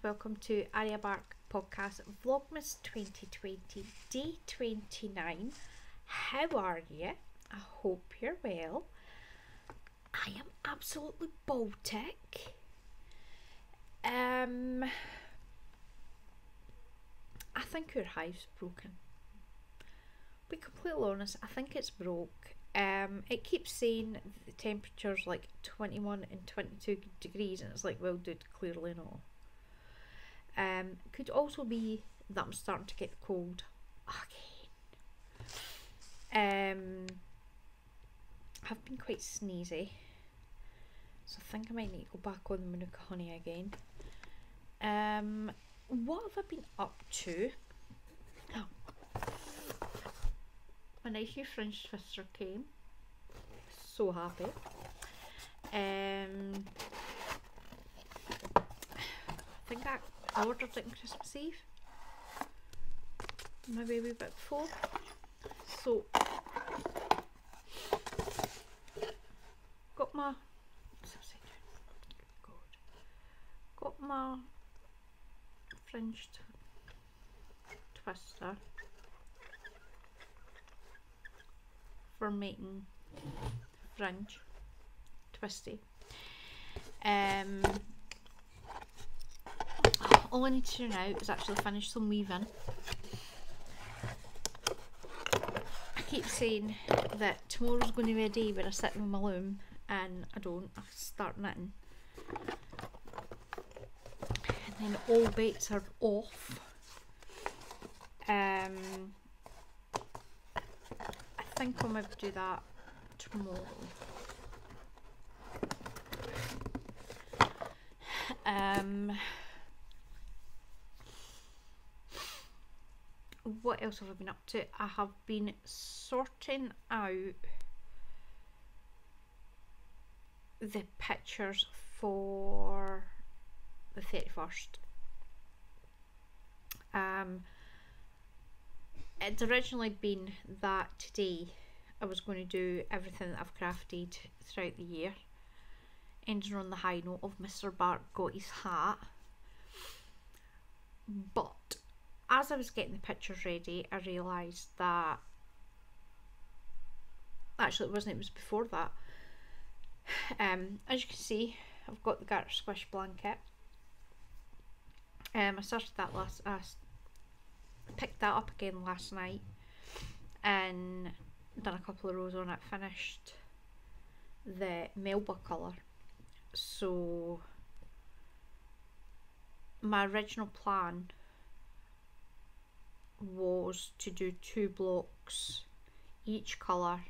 welcome to Arya Bark Podcast Vlogmas 2020, day 29. How are you? I hope you're well. I am absolutely Baltic. I think your hive's broken. To be completely honest, I think it's broke. It keeps saying the temperature's like 21 and 22 degrees, and it's like, well, dude, clearly not. Could also be that I'm starting to get the cold again. I've been quite sneezy, so I think I might need to go back on the Manuka honey again. What have I been up to? Oh. My nice new French twister came. So happy. I think I ordered it on Christmas Eve. Maybe a wee bit before. So got my French twister for making French twisty. All I need to do now is actually finish some weaving. I keep saying that tomorrow's going to be a day where I sit with my loom, and I don't. I start knitting, and then all bets are off. I think I might do that tomorrow. What else have I been up to? I have been sorting out the pictures for the 31st. It's originally been that today I was going to do everything that I've crafted throughout the year, ending on the high note of Mr. Bark got his hat. But as I was getting the pictures ready, I realised that actually it was before that. As you can see, I've got the garter squish blanket. I started that picked that up again last night and done a couple of rows on it, finished the Melba colour. So my original plan was to do 2 blocks each colour.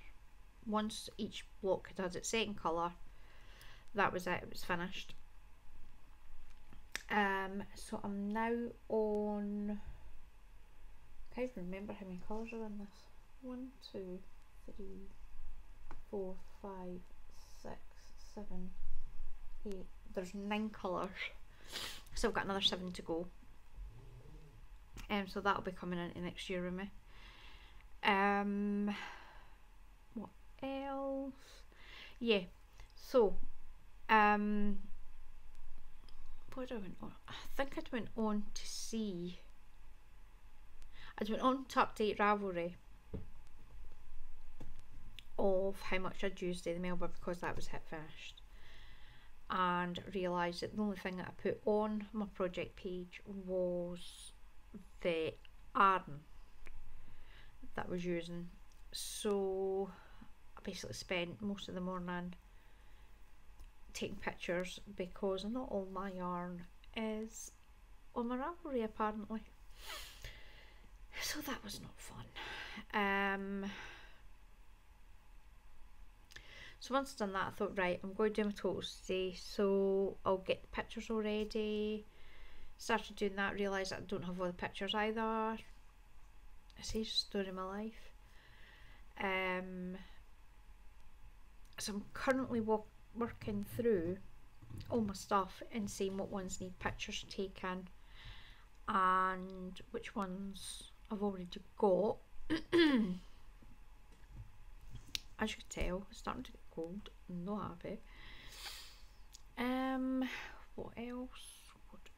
Once each block had its second colour, that was it, it was finished. So I'm now on, I can't even remember how many colours are in this. 1, 2, 3, 4, 5, 6, 7, 8. There's 9 colours. So I've got another 7 to go. So that'll be coming into next year with me. What else? Yeah. So what did I went on? I think I'd went on to see. I'd went on to update Ravelry of how much I'd used in the Melba, because that was hit finished, and realised that the only thing that I put on my project page was the yarn that I was using. So I basically spent most of the morning taking pictures, because not all my yarn is on my Ravelry apparently. So that was not fun. So once I'd done that, I thought, right, I'm going to do my totals today, so I'll get the pictures all ready. Started doing that, realised that I don't have all the pictures either. I say, story of my life. So I'm currently working through all my stuff and seeing what ones need pictures taken and which ones I've already got. As you can tell, it's starting to get cold. I'm not happy. What else?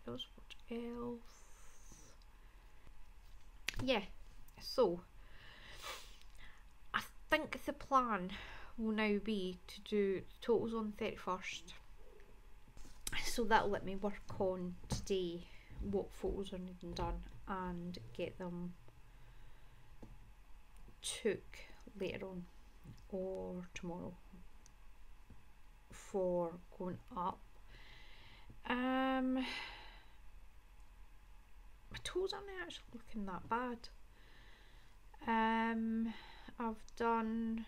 What else? Yeah, so I think the plan will now be to do totals on 31st. So that'll let me work on today what photos are needing done and get them took later on or tomorrow for going up. My toes aren't actually looking that bad. I've done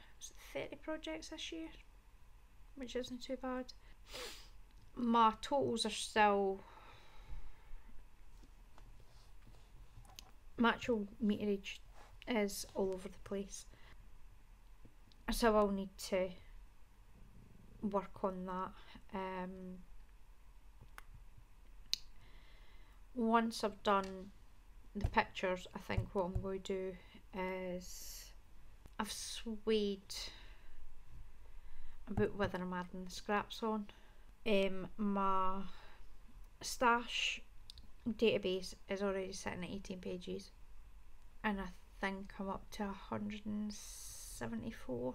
30 projects this year, which isn't too bad. My totals are still, my actual meterage is all over the place, so I'll need to work on that. Once I've done the pictures, I think what I'm going to do is, I've swayed about whether I'm adding the scraps on. My stash database is already sitting at 18 pages, and I think I'm up to 174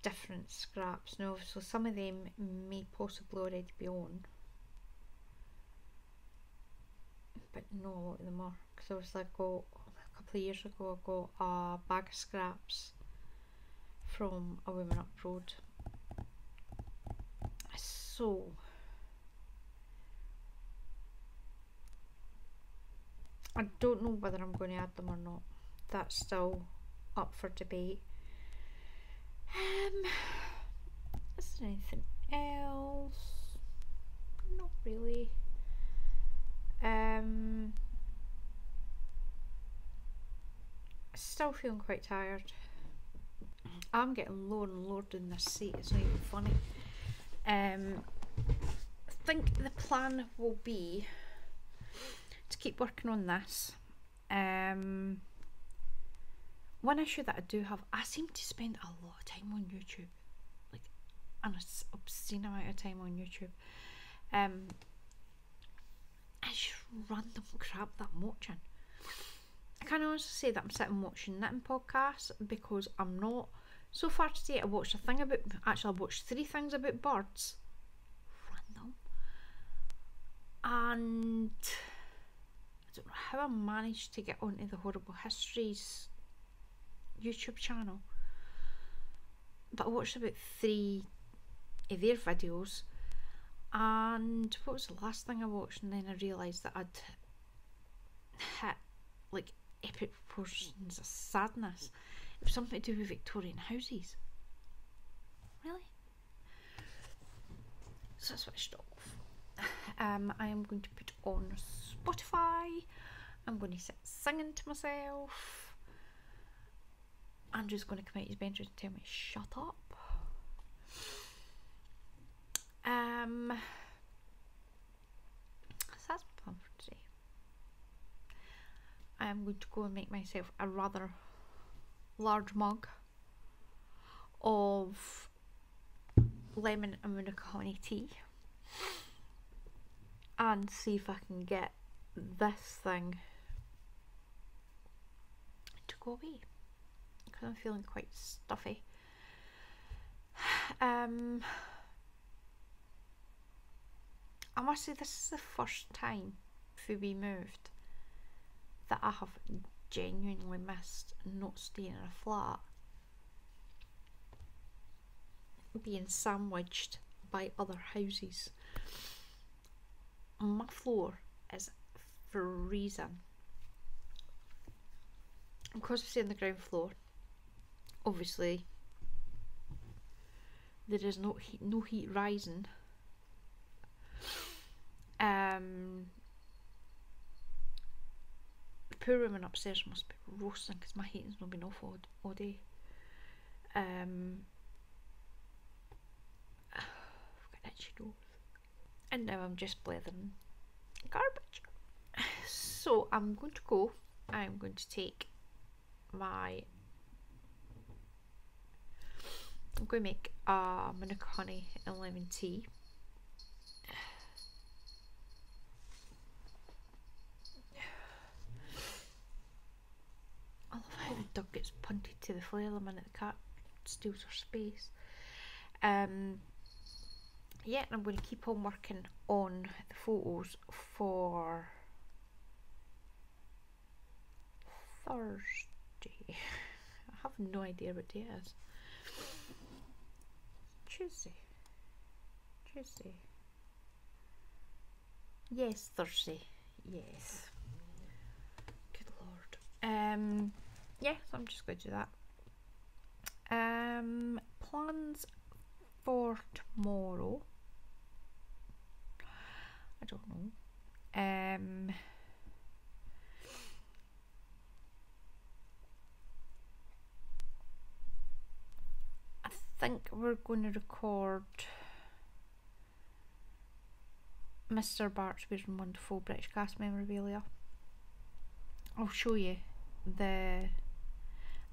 different scraps. Now obviously some of them may possibly already be on, but no, a lot of them are, because obviously I got, a couple of years ago I got a bag of scraps from a woman up road. So I don't know whether I'm going to add them or not. That's still up for debate. Is there anything else? Not really. Still feeling quite tired. I'm getting lower and lower in this seat, it's not even funny. I think the plan will be to keep working on this. One issue that I do have, I seem to spend a lot of time on YouTube, like an obscene amount of time on YouTube. It's just random crap that I'm watching. I can't honestly say that I'm sitting watching knitting podcasts, because I'm not. So far today I watched a thing about, actually I watched 3 things about birds, random, and I don't know how I managed to get onto the Horrible Histories YouTube channel, but I watched about 3 of their videos. And what was the last thing I watched? And then I realised that I'd hit like epic proportions of sadness. It was something to do with Victorian houses. Really? So I switched off. I am going to put on Spotify. I'm going to sit singing to myself. Andrew's going to come out his bedroom and tell me shut up. So that's my plan for today. I am going to go and make myself a rather large mug of lemon and Manuka honey tea, and see if I can get this thing to go away, because I'm feeling quite stuffy. I must say, this is the first time before we moved that I have genuinely missed not staying in a flat, being sandwiched by other houses. My floor is freezing. Because we stay on the ground floor, obviously there is no heat rising. The poor woman upstairs must be roasting, because my heating's not been off all day. I've got an itchy nose, and now I'm just blethering garbage. So I'm going to go. I'm going to take my, I'm going to make a Manuka honey and lemon tea. dog gets punted to the floor the minute the cat steals her space. Yeah, and I'm going to keep on working on the photos for Thursday. I have no idea what day it is. Tuesday. Yes, Thursday. Yes. Good Lord. Yeah, so I'm just going to do that. Plans for tomorrow. I don't know. I think we're going to record Mr. Bart's Weird and Wonderful British Gas Memorabilia. I'll show you the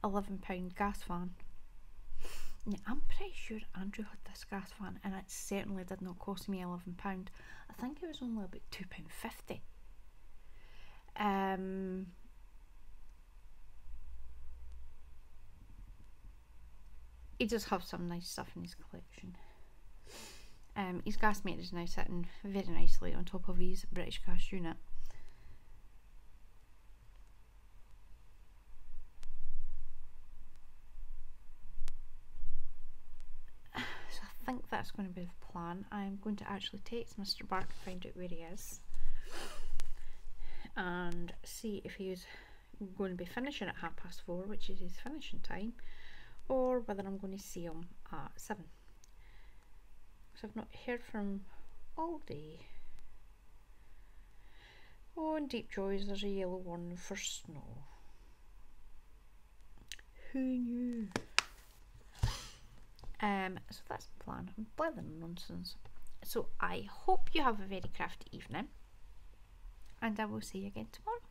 £11 gas fan. Now, I'm pretty sure Andrew had this gas fan, and it certainly did not cost me £11. I think it was only about £2.50. He does have some nice stuff in his collection. His gas meter is now sitting very nicely on top of his British gas unit. So I think that's going to be the plan. I'm going to actually text Mr. Bark and find out where he is, and see if he's going to be finishing at 4:30, which is his finishing time, or whether I'm going to see him at 7. Because I've not heard from him all day. Oh, and Deep Joys, there's a yellow one for snow. Who knew? So that's the plan. I'm blathering nonsense. So I hope you have a very crafty evening, and I will see you again tomorrow.